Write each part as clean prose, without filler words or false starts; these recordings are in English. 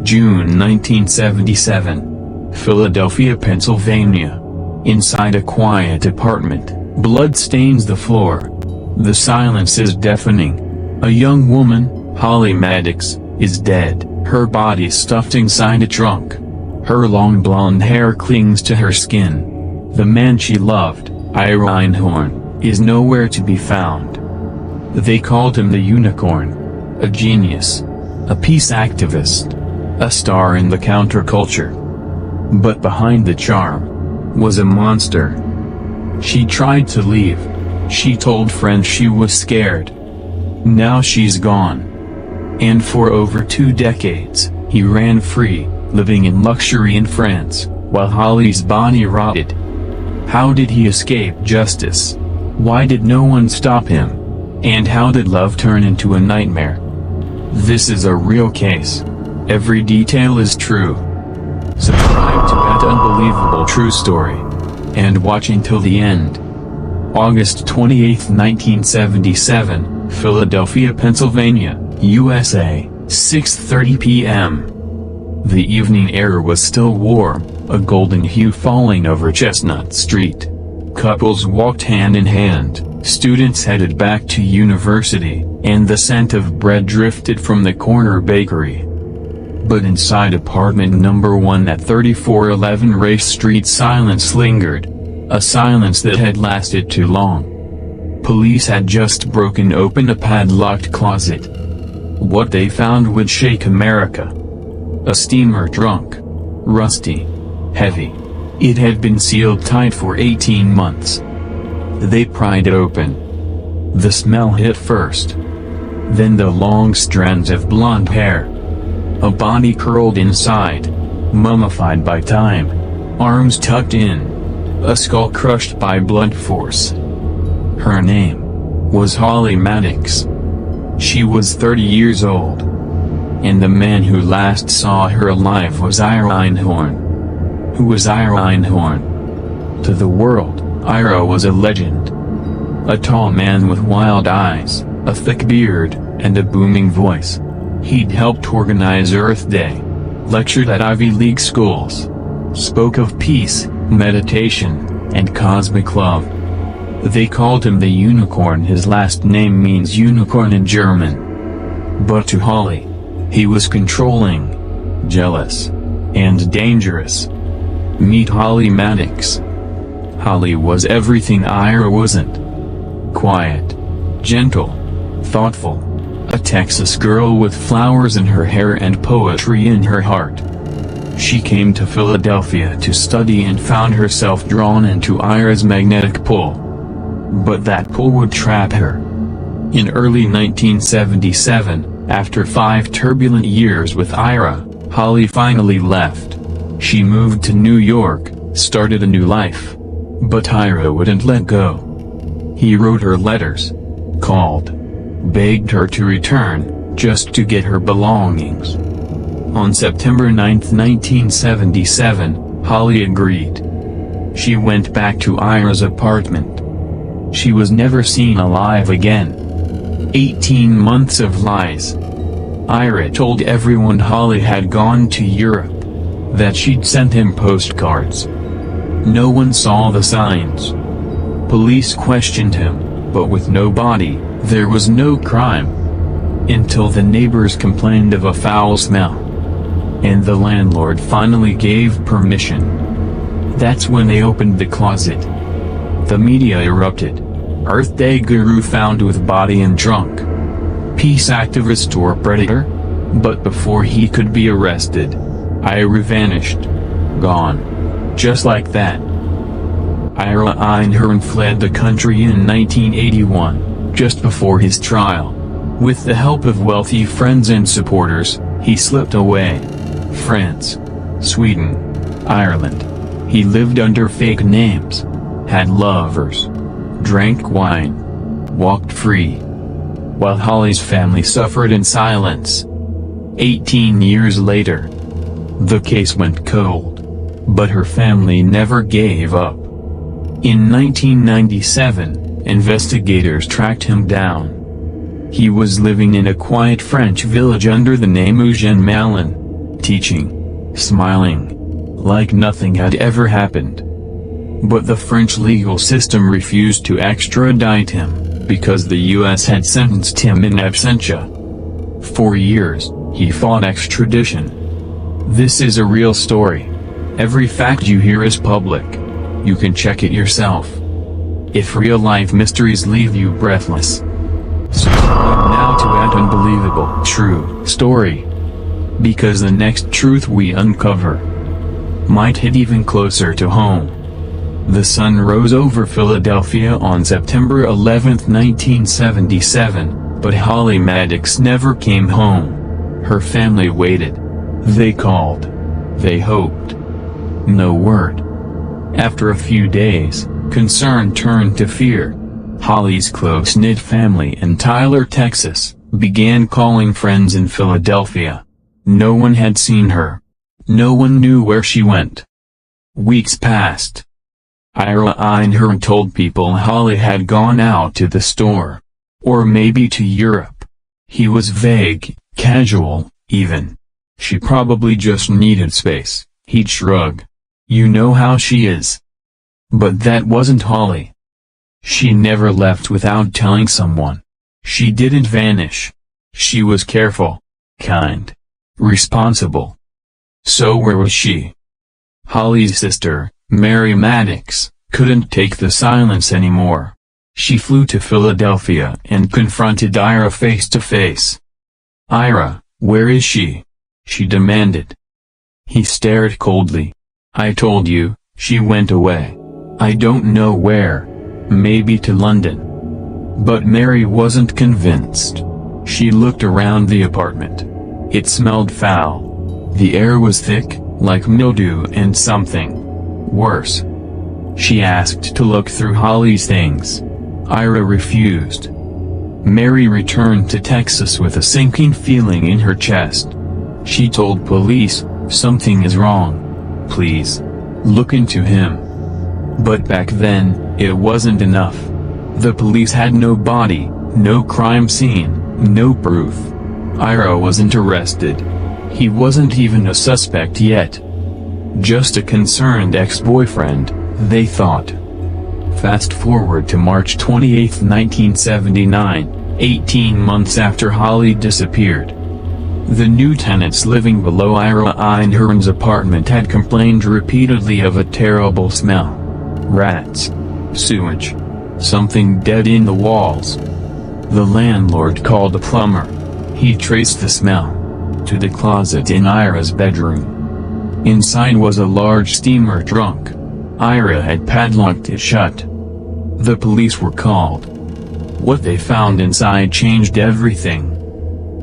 June 1977. Philadelphia, Pennsylvania. Inside a quiet apartment, blood stains the floor. The silence is deafening. A young woman, Holly Maddox, is dead, her body stuffed inside a trunk. Her long blonde hair clings to her skin. The man she loved, Ira Einhorn, is nowhere to be found. They called him the Unicorn. A genius. A peace activist. A star in the counterculture. But behind the charm was a monster. She tried to leave. She told friends she was scared. Now she's gone. And for over 2 decades, he ran free, living in luxury in France, while Holly's body rotted. How did he escape justice? Why did no one stop him? And how did love turn into a nightmare? This is a real case. Every detail is true. Subscribe to that unbelievable true story. And watch until the end. August 28, 1977, Philadelphia, Pennsylvania, USA, 6:30 p.m. The evening air was still warm, a golden hue falling over Chestnut Street. Couples walked hand in hand, students headed back to university, and the scent of bread drifted from the corner bakery. But inside apartment number 1 at 3411 Race Street, silence lingered. A silence that had lasted too long. Police had just broken open a padlocked closet. What they found would shake America. A steamer trunk. Rusty. Heavy. It had been sealed tight for 18 months. They pried it open. The smell hit first. Then the long strands of blonde hair. A body curled inside, mummified by time. Arms tucked in. A skull crushed by blunt force. Her name was Holly Maddox. She was 30 years old. And the man who last saw her alive was Ira Einhorn. Who was Ira Einhorn? To the world, Ira was a legend. A tall man with wild eyes, a thick beard, and a booming voice. He'd helped organize Earth Day, lectured at Ivy League schools, spoke of peace, meditation, and cosmic love. They called him the Unicorn. His last name means unicorn in German. But to Holly, he was controlling, jealous, and dangerous. Meet Holly Maddox. Holly was everything Ira wasn't. Quiet, gentle, thoughtful, a Texas girl with flowers in her hair and poetry in her heart. She came to Philadelphia to study and found herself drawn into Ira's magnetic pull. But that pull would trap her. In early 1977, after 5 turbulent years with Ira, Holly finally left. She moved to New York, started a new life. But Ira wouldn't let go. He wrote her letters, called, begged her to return, just to get her belongings. On September 9, 1977, Holly agreed. She went back to Ira's apartment. She was never seen alive again. 18 months of lies. Ira told everyone Holly had gone to Europe, that she'd sent him postcards. No one saw the signs. Police questioned him, but with no body, there was no crime. Until the neighbors complained of a foul smell. And the landlord finally gave permission. That's when they opened the closet. The media erupted. Earth Day guru found with body in trunk. Peace activist or predator? But before he could be arrested, Ira vanished. Gone. Just like that. Ira Einhorn fled the country in 1981, just before his trial. With the help of wealthy friends and supporters, he slipped away. France, Sweden, Ireland. He lived under fake names, had lovers, drank wine, walked free. While Holly's family suffered in silence. 18 years later, the case went cold. But her family never gave up. In 1997, investigators tracked him down. He was living in a quiet French village under the name Eugène Malin. teaching, smiling, like nothing had ever happened. But the French legal system refused to extradite him, because the US had sentenced him in absentia. For years, he fought extradition. This is a real story. Every fact you hear is public. You can check it yourself. If real-life mysteries leave you breathless, subscribe now to that unbelievable true story. Because the next truth we uncover might hit even closer to home. The sun rose over Philadelphia on September 11, 1977, but Holly Maddox never came home. Her family waited. They called. They hoped. No word. After a few days, concern turned to fear. Holly's close-knit family in Tyler, Texas, began calling friends in Philadelphia. No one had seen her. No one knew where she went. Weeks passed. Ira Einhorn told people Holly had gone out to the store. Or maybe to Europe. He was vague, casual, even. She probably just needed space, he'd shrug. You know how she is. But that wasn't Holly. She never left without telling someone. She didn't vanish. She was careful, kind, responsible. So where was she? Holly's sister, Mary Maddox, couldn't take the silence anymore. She flew to Philadelphia and confronted Ira face to face. Ira, where is she? She demanded. He stared coldly. I told you, she went away. I don't know where. Maybe to London. But Mary wasn't convinced. She looked around the apartment. It smelled foul. The air was thick, like mildew and something worse. She asked to look through Holly's things. Ira refused. Mary returned to Texas with a sinking feeling in her chest. She told police, something is wrong. Please, look into him. But back then, it wasn't enough. The police had no body, no crime scene, no proof. Ira wasn't arrested. He wasn't even a suspect yet. Just a concerned ex-boyfriend, they thought. Fast forward to March 28, 1979, 18 months after Holly disappeared. The new tenants living below Ira Einhorn's apartment had complained repeatedly of a terrible smell. Rats. Sewage. Something dead in the walls. The landlord called a plumber. He traced the smell to the closet in Ira's bedroom. Inside was a large steamer trunk. Ira had padlocked it shut. The police were called. What they found inside changed everything.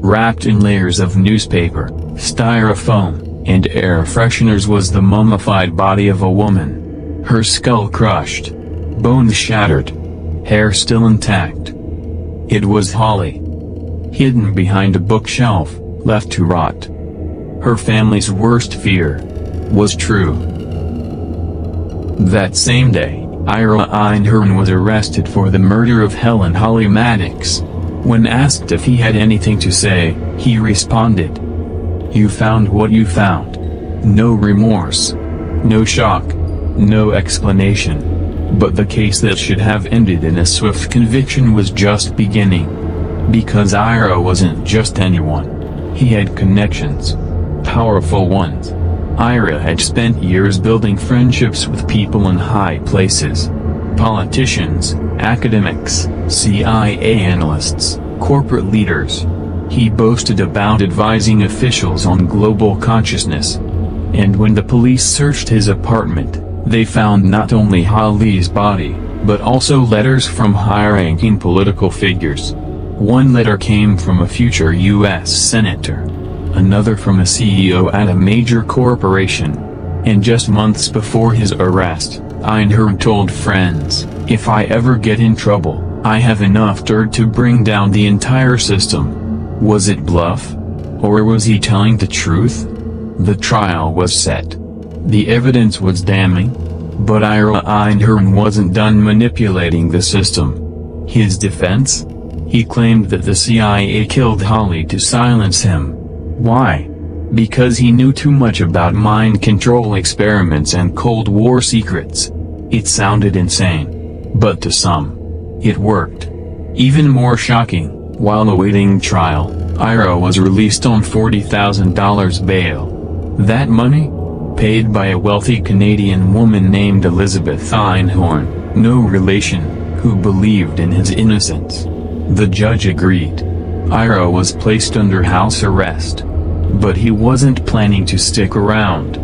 Wrapped in layers of newspaper, styrofoam, and air fresheners was the mummified body of a woman. Her skull crushed. Bones shattered. Hair still intact. It was Holly. Hidden behind a bookshelf, left to rot. Her family's worst fear was true. That same day, Ira Einhorn was arrested for the murder of Helen Holly Maddox. When asked if he had anything to say, he responded, "You found what you found." No remorse. No shock. No explanation. But the case that should have ended in a swift conviction was just beginning. Because Ira wasn't just anyone. He had connections. Powerful ones. Ira had spent years building friendships with people in high places. Politicians, academics, CIA analysts, corporate leaders. He boasted about advising officials on global consciousness. And when the police searched his apartment, they found not only Holly's body, but also letters from high-ranking political figures. One letter came from a future U.S. senator. Another from a CEO at a major corporation. And just months before his arrest, Einhorn told friends, "If I ever get in trouble, I have enough dirt to bring down the entire system." Was it bluff? Or was he telling the truth? The trial was set. The evidence was damning. But Ira Einhorn wasn't done manipulating the system. His defense? He claimed that the CIA killed Holly to silence him. Why? Because he knew too much about mind control experiments and Cold War secrets. It sounded insane. But to some, it worked. Even more shocking, while awaiting trial, Ira was released on $40,000 bail. That money? Paid by a wealthy Canadian woman named Elizabeth Einhorn, no relation, who believed in his innocence. The judge agreed. Ira was placed under house arrest. But he wasn't planning to stick around.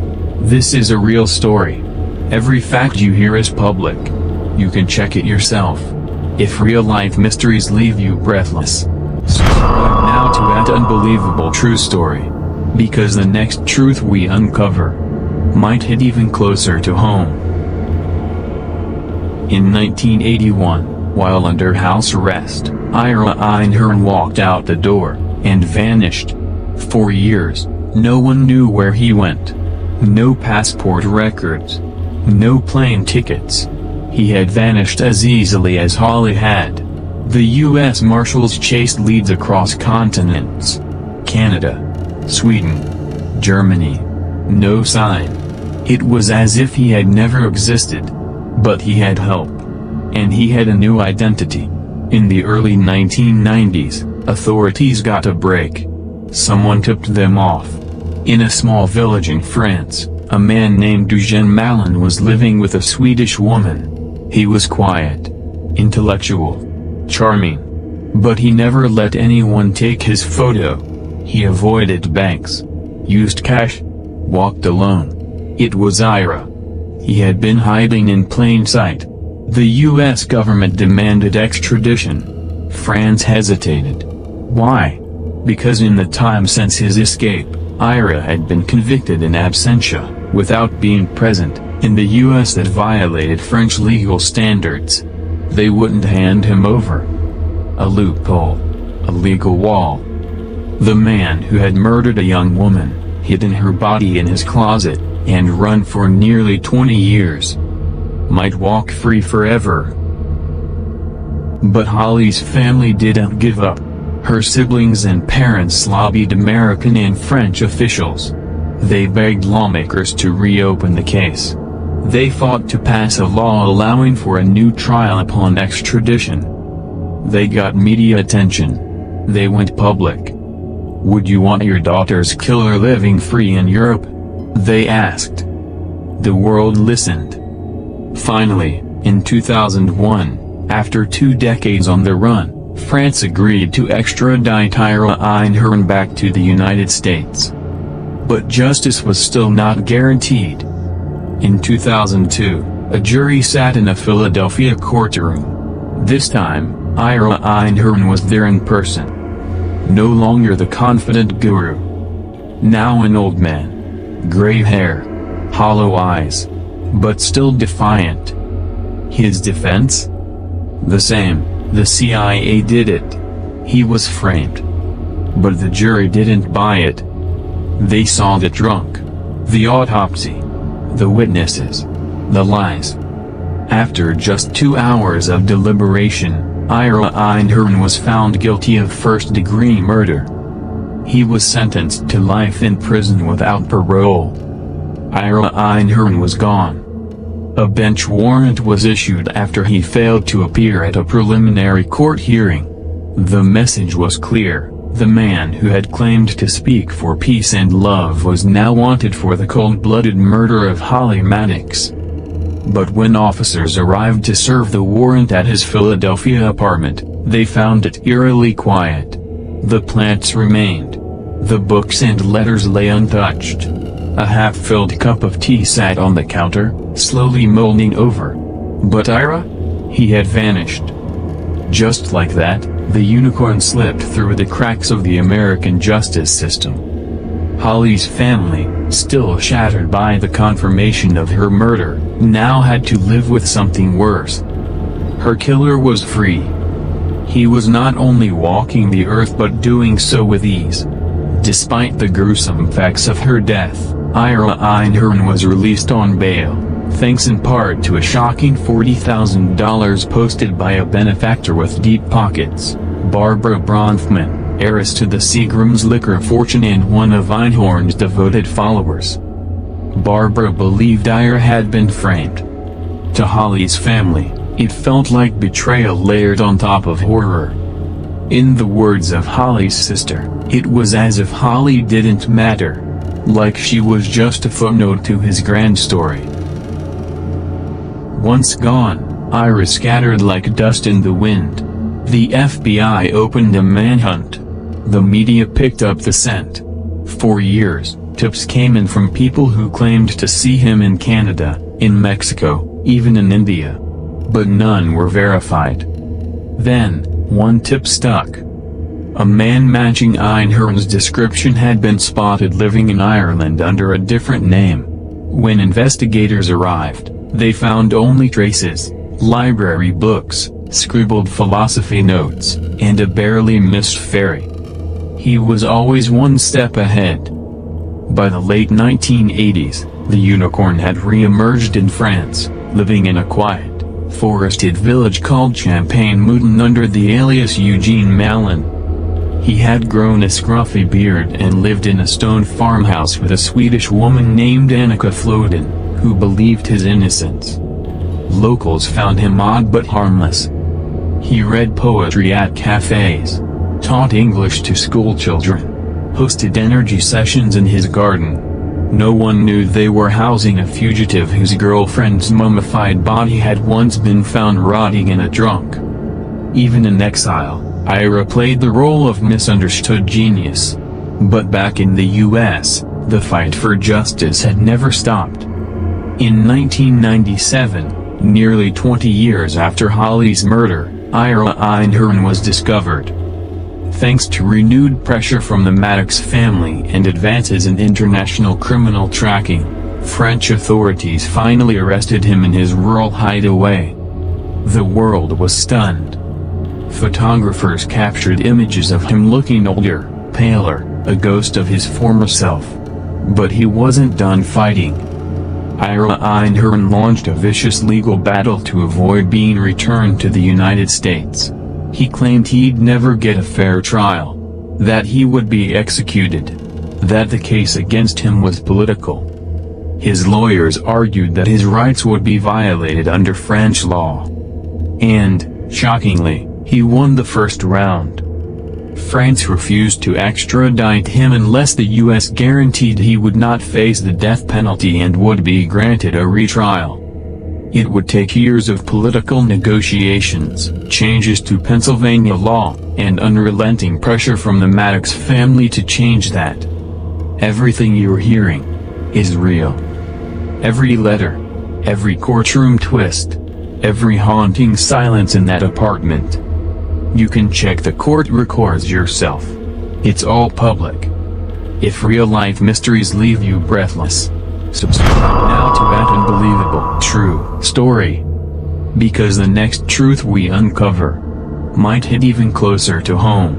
This is a real story. Every fact you hear is public. You can check it yourself. If real-life mysteries leave you breathless, subscribe now to that unbelievable true story. Because the next truth we uncover might hit even closer to home. In 1981, while under house arrest, Ira Einhorn walked out the door and vanished. For years, no one knew where he went. No passport records. No plane tickets. He had vanished as easily as Holly had. The U.S. Marshals chased leads across continents. Canada, Sweden, Germany. No sign. It was as if he had never existed. But he had help. And he had a new identity. In the early 1990s, authorities got a break. Someone tipped them off. In a small village in France, a man named Eugene Malin was living with a Swedish woman. He was quiet, intellectual, charming. But he never let anyone take his photo. He avoided banks, used cash, walked alone. It was Ira. He had been hiding in plain sight. The U.S. government demanded extradition. France hesitated. Why? Because in the time since his escape, Ira had been convicted in absentia, without being present, in the U.S. that violated French legal standards. They wouldn't hand him over. A loophole. A legal wall. The man who had murdered a young woman, hidden her body in his closet, and run for nearly 20 years, might walk free forever. But Holly's family didn't give up. Her siblings and parents lobbied American and French officials. They begged lawmakers to reopen the case. They fought to pass a law allowing for a new trial upon extradition. They got media attention. They went public. Would you want your daughter's killer living free in Europe? They asked. The world listened. Finally, in 2001, after 2 decades on the run, France agreed to extradite Ira Einhorn back to the United States. But justice was still not guaranteed. In 2002, a jury sat in a Philadelphia courtroom. This time, Ira Einhorn was there in person. No longer the confident guru. Now an old man. Gray hair. Hollow eyes. But still defiant. His defense? The same. The CIA did it. He was framed. But the jury didn't buy it. They saw the trunk. The autopsy. The witnesses. The lies. After just 2 hours of deliberation, Ira Einhorn was found guilty of first-degree murder. He was sentenced to life in prison without parole. Ira Einhorn was gone. A bench warrant was issued after he failed to appear at a preliminary court hearing. The message was clear: the man who had claimed to speak for peace and love was now wanted for the cold-blooded murder of Holly Maddox. But when officers arrived to serve the warrant at his Philadelphia apartment, they found it eerily quiet. The plants remained. The books and letters lay untouched. A half-filled cup of tea sat on the counter, slowly molding over. But Ira? He had vanished. Just like that, the unicorn slipped through the cracks of the American justice system. Holly's family, still shattered by the confirmation of her murder, now had to live with something worse. Her killer was free. He was not only walking the earth but doing so with ease. Despite the gruesome facts of her death, Ira Einhorn was released on bail, thanks in part to a shocking $40,000 posted by a benefactor with deep pockets, Barbara Bronfman, heiress to the Seagram's liquor fortune and one of Einhorn's devoted followers. Barbara believed Ira had been framed. To Holly's family, it felt like betrayal layered on top of horror. In the words of Holly's sister, it was as if Holly didn't matter, like she was just a footnote to his grand story. Once gone, Ira scattered like dust in the wind. The FBI opened a manhunt. The media picked up the scent. For years, tips came in from people who claimed to see him in Canada, in Mexico, even in India. But none were verified. Then, one tip stuck. A man matching Einhorn's description had been spotted living in Ireland under a different name. When investigators arrived, they found only traces, library books, scribbled philosophy notes, and a barely missed ferry. He was always one step ahead. By the late 1980s, the unicorn had re-emerged in France, living in a quiet, forested village called Champagne-Mouton under the alias Eugene Mallon. He had grown a scruffy beard and lived in a stone farmhouse with a Swedish woman named Annika Floden, who believed his innocence. Locals found him odd but harmless. He read poetry at cafes, taught English to schoolchildren, hosted energy sessions in his garden. No one knew they were housing a fugitive whose girlfriend's mummified body had once been found rotting in a trunk. Even in exile, Ira played the role of misunderstood genius. But back in the US, the fight for justice had never stopped. In 1997, nearly 20 years after Holly's murder, Ira Einhorn was discovered. Thanks to renewed pressure from the Maddox family and advances in international criminal tracking, French authorities finally arrested him in his rural hideaway. The world was stunned. Photographers captured images of him looking older, paler, a ghost of his former self. But he wasn't done fighting. Ira Einhorn launched a vicious legal battle to avoid being returned to the United States. He claimed he'd never get a fair trial, that he would be executed, that the case against him was political. His lawyers argued that his rights would be violated under French law. And, shockingly, he won the first round. France refused to extradite him unless the US guaranteed he would not face the death penalty and would be granted a retrial. It would take years of political negotiations, changes to Pennsylvania law, and unrelenting pressure from the Maddox family to change that. Everything you're hearing is real. Every letter, every courtroom twist, every haunting silence in that apartment. You can check the court records yourself. It's all public. If real-life mysteries leave you breathless, subscribe now to that unbelievable true story. Because the next truth we uncover might hit even closer to home.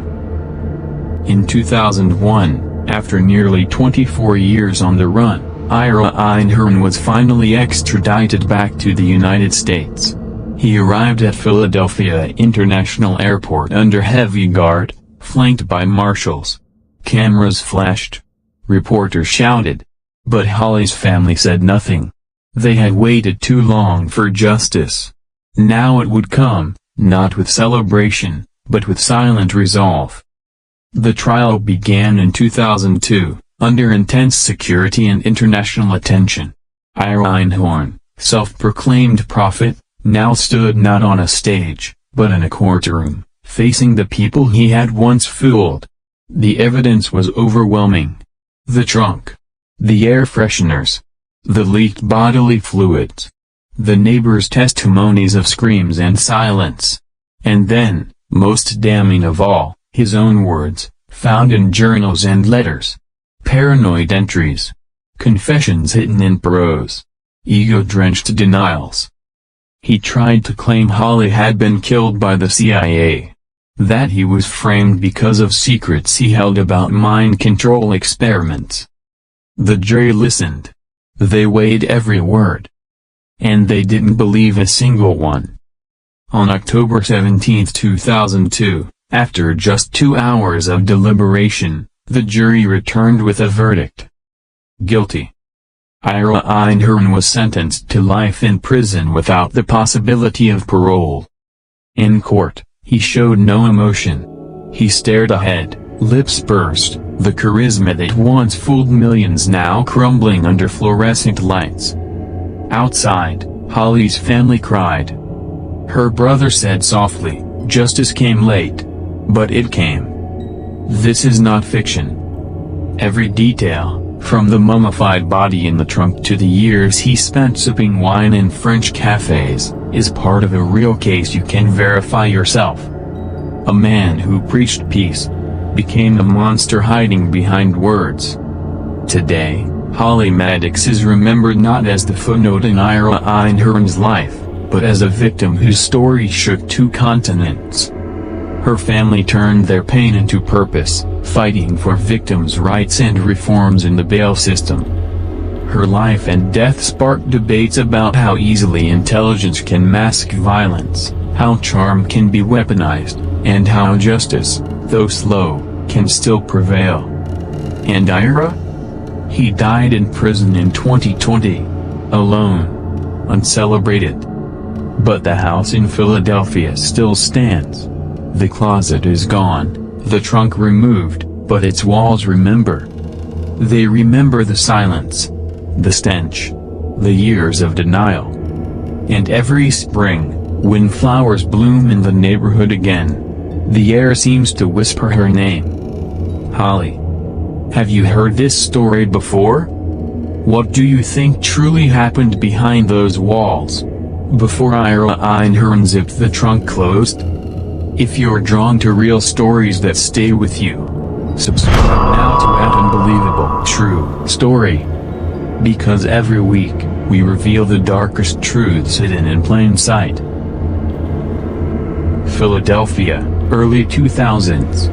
In 2001, after nearly 24 years on the run, Ira Einhorn was finally extradited back to the United States. He arrived at Philadelphia International Airport under heavy guard, flanked by marshals. Cameras flashed. Reporters shouted. But Holly's family said nothing. They had waited too long for justice. Now it would come, not with celebration, but with silent resolve. The trial began in 2002, under intense security and international attention. Ira Einhorn, self-proclaimed prophet, now stood not on a stage, but in a courtroom, facing the people he had once fooled. The evidence was overwhelming. The trunk. The air fresheners. The leaked bodily fluids. The neighbors' testimonies of screams and silence. And then, most damning of all, his own words, found in journals and letters. Paranoid entries. Confessions hidden in prose. Ego-drenched denials. He tried to claim Holly had been killed by the CIA. That he was framed because of secrets he held about mind control experiments. The jury listened. They weighed every word. And they didn't believe a single one. On October 17, 2002, After just 2 hours of deliberation, the jury returned with a verdict. Guilty. Ira Einhorn was sentenced to life in prison without the possibility of parole. In court, he showed no emotion. He stared ahead, lips pursed, the charisma that once fooled millions now crumbling under fluorescent lights. Outside, Holly's family cried. Her brother said softly, "Justice came late. But it came." This is not fiction. Every detail, from the mummified body in the trunk to the years he spent sipping wine in French cafes, is part of a real case you can verify yourself. A man who preached peace became a monster hiding behind words. Today, Holly Maddox is remembered not as the footnote in Ira Einhorn's life, but as a victim whose story shook 2 continents. Her family turned their pain into purpose, fighting for victims' rights and reforms in the bail system. Her life and death sparked debates about how easily intelligence can mask violence, how charm can be weaponized, and how justice, though slow, can still prevail. And Ira? He died in prison in 2020. Alone. Uncelebrated. But the house in Philadelphia still stands. The closet is gone, the trunk removed, but its walls remember. They remember the silence, the stench, the years of denial. And every spring, when flowers bloom in the neighborhood again, the air seems to whisper her name. Holly. Have you heard this story before? What do you think truly happened behind those walls, before Ira Einhorn zipped the trunk closed? If you're drawn to real stories that stay with you, subscribe now to At Unbelievable True Story. Because every week, we reveal the darkest truths hidden in plain sight. Philadelphia, early 2000s.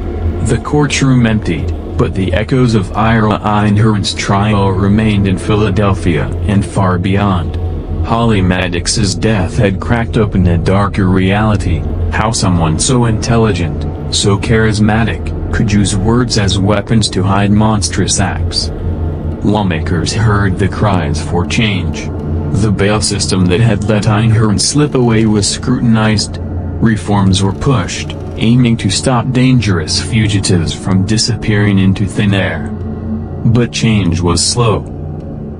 The courtroom emptied, but the echoes of Ira Einhorn's trial remained in Philadelphia and far beyond. Holly Maddox's death had cracked open a darker reality, how someone so intelligent, so charismatic, could use words as weapons to hide monstrous acts. Lawmakers heard the cries for change. The bail system that had let Einhorn slip away was scrutinized. Reforms were pushed, aiming to stop dangerous fugitives from disappearing into thin air. But change was slow.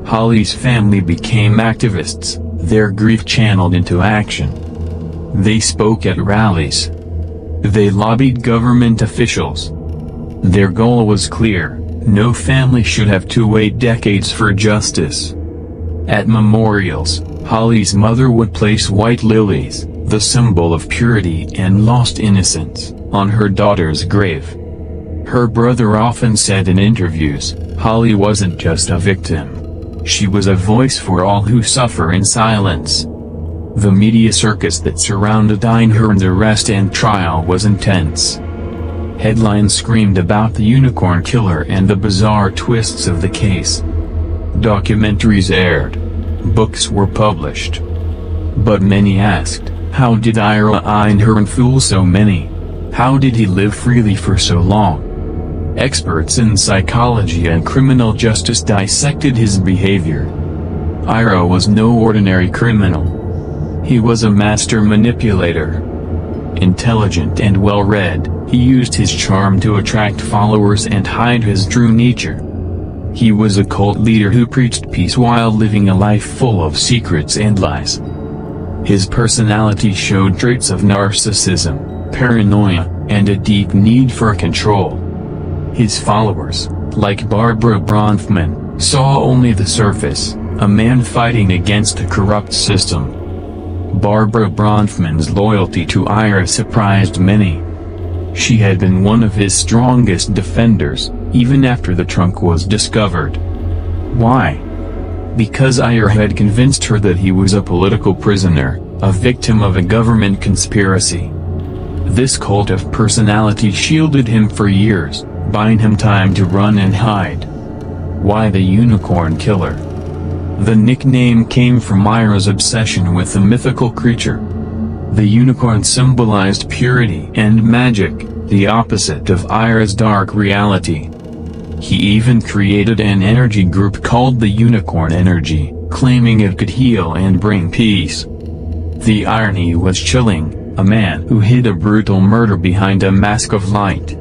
Holly's family became activists, their grief channeled into action. They spoke at rallies. They lobbied government officials. Their goal was clear: no family should have to wait decades for justice. At memorials, Holly's mother would place white lilies, the symbol of purity and lost innocence, on her daughter's grave. Her brother often said in interviews, Holly wasn't just a victim. She was a voice for all who suffer in silence. The media circus that surrounded Einhorn's arrest and trial was intense. Headlines screamed about the unicorn killer and the bizarre twists of the case. Documentaries aired. Books were published. But many asked, how did Ira Einhorn fool so many? How did he live freely for so long? Experts in psychology and criminal justice dissected his behavior. Ira was no ordinary criminal. He was a master manipulator. Intelligent and well-read, he used his charm to attract followers and hide his true nature. He was a cult leader who preached peace while living a life full of secrets and lies. His personality showed traits of narcissism, paranoia, and a deep need for control. His followers, like Barbara Bronfman, saw only the surface, a man fighting against a corrupt system. Barbara Bronfman's loyalty to Ira surprised many. She had been one of his strongest defenders, even after the trunk was discovered. Why? Because Ira had convinced her that he was a political prisoner, a victim of a government conspiracy. This cult of personality shielded him for years, buying him time to run and hide. Why the unicorn killer? The nickname came from Ira's obsession with the mythical creature. The unicorn symbolized purity and magic, the opposite of Ira's dark reality. He even created an energy group called the Unicorn Energy, claiming it could heal and bring peace. The irony was chilling, a man who hid a brutal murder behind a mask of light.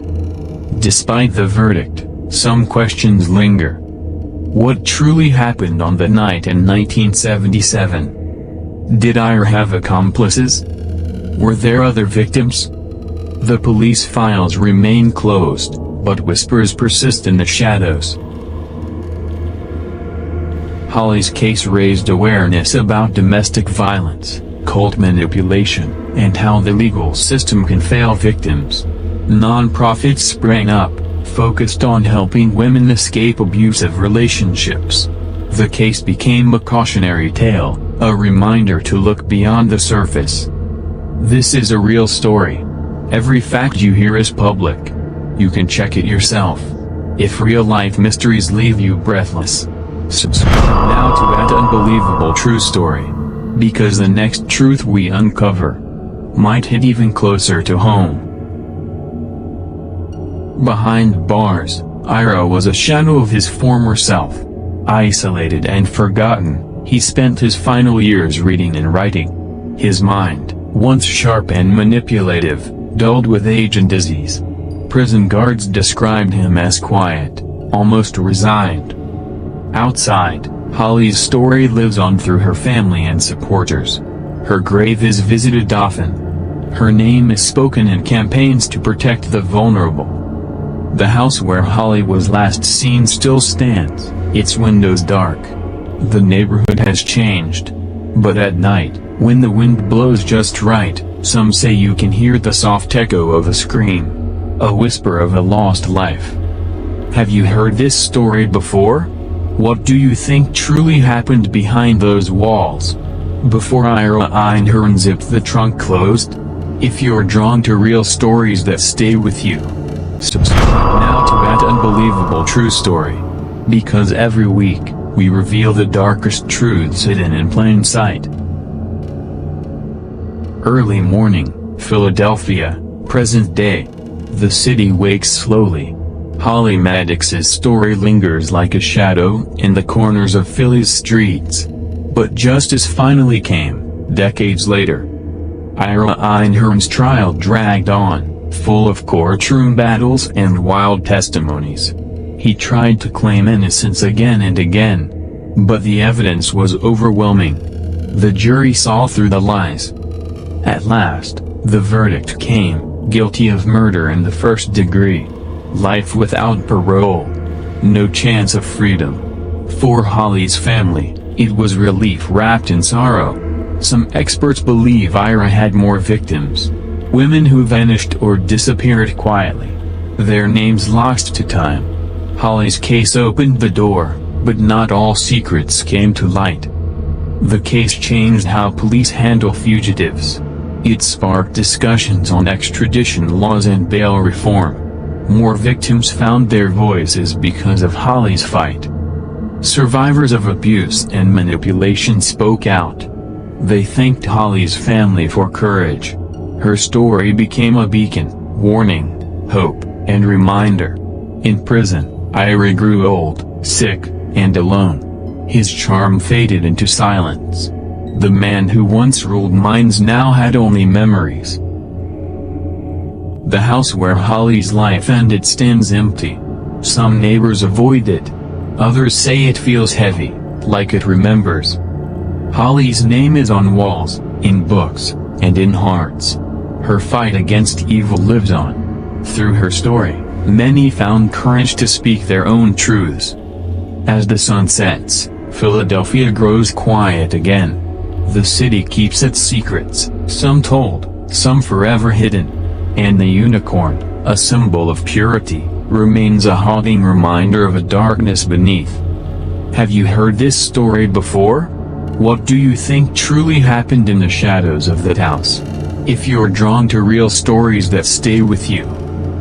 Despite the verdict, some questions linger. What truly happened on the night in 1977? Did Ira have accomplices? Were there other victims? The police files remain closed, but whispers persist in the shadows. Holly's case raised awareness about domestic violence, cult manipulation, and how the legal system can fail victims. Non-profits sprang up, focused on helping women escape abusive relationships. The case became a cautionary tale, a reminder to look beyond the surface. This is a real story. Every fact you hear is public. You can check it yourself. If real-life mysteries leave you breathless, subscribe now to that unbelievable true story. Because the next truth we uncover might hit even closer to home. Behind bars, Ira was a shadow of his former self. Isolated and forgotten, he spent his final years reading and writing. His mind, once sharp and manipulative, dulled with age and disease. Prison guards described him as quiet, almost resigned. Outside, Holly's story lives on through her family and supporters. Her grave is visited often. Her name is spoken in campaigns to protect the vulnerable. The house where Holly was last seen still stands, its windows dark. The neighborhood has changed. But at night, when the wind blows just right, some say you can hear the soft echo of a scream. A whisper of a lost life. Have you heard this story before? What do you think truly happened behind those walls? Before Ira Einhorn zipped the trunk closed? If you're drawn to real stories that stay with you, subscribe now to that unbelievable true story. Because every week, we reveal the darkest truths hidden in plain sight. Early morning, Philadelphia, present day. The city wakes slowly. Holly Maddox's story lingers like a shadow in the corners of Philly's streets. But justice finally came, decades later. Ira Einhorn's trial dragged on, full of courtroom battles and wild testimonies. He tried to claim innocence again and again. But the evidence was overwhelming. The jury saw through the lies. At last, the verdict came. Guilty of murder in the first degree. Life without parole. No chance of freedom. For Holly's family, it was relief wrapped in sorrow. Some experts believe Ira had more victims. Women who vanished or disappeared quietly. Their names lost to time. Holly's case opened the door, but not all secrets came to light. The case changed how police handle fugitives. It sparked discussions on extradition laws and bail reform. More victims found their voices because of Holly's fight. Survivors of abuse and manipulation spoke out. They thanked Holly's family for courage. Her story became a beacon, warning, hope, and reminder. In prison, Ira grew old, sick, and alone. His charm faded into silence. The man who once ruled minds now had only memories. The house where Holly's life ended stands empty. Some neighbors avoid it. Others say it feels heavy, like it remembers. Holly's name is on walls, in books, and in hearts. Her fight against evil lives on. Through her story, many found courage to speak their own truths. As the sun sets, Philadelphia grows quiet again. The city keeps its secrets, some told, some forever hidden. And the unicorn, a symbol of purity, remains a haunting reminder of a darkness beneath. Have you heard this story before? What do you think truly happened in the shadows of that house? If you're drawn to real stories that stay with you,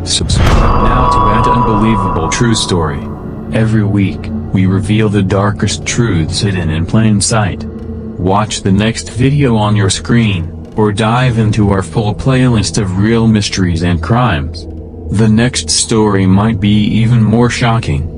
subscribe now to that unbelievable true story. Every week, we reveal the darkest truths hidden in plain sight. Watch the next video on your screen, or dive into our full playlist of real mysteries and crimes. The next story might be even more shocking.